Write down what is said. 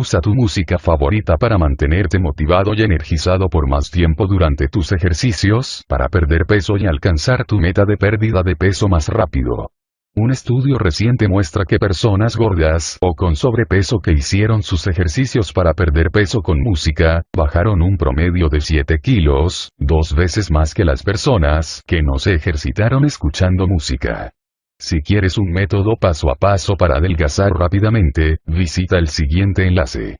Usa tu música favorita para mantenerte motivado y energizado por más tiempo durante tus ejercicios, para perder peso y alcanzar tu meta de pérdida de peso más rápido. Un estudio reciente muestra que personas gordas o con sobrepeso que hicieron sus ejercicios para perder peso con música, bajaron un promedio de 7 kilos, 2 veces más que las personas que no se ejercitaron escuchando música. Si quieres un método paso a paso para adelgazar rápidamente, visita el siguiente enlace.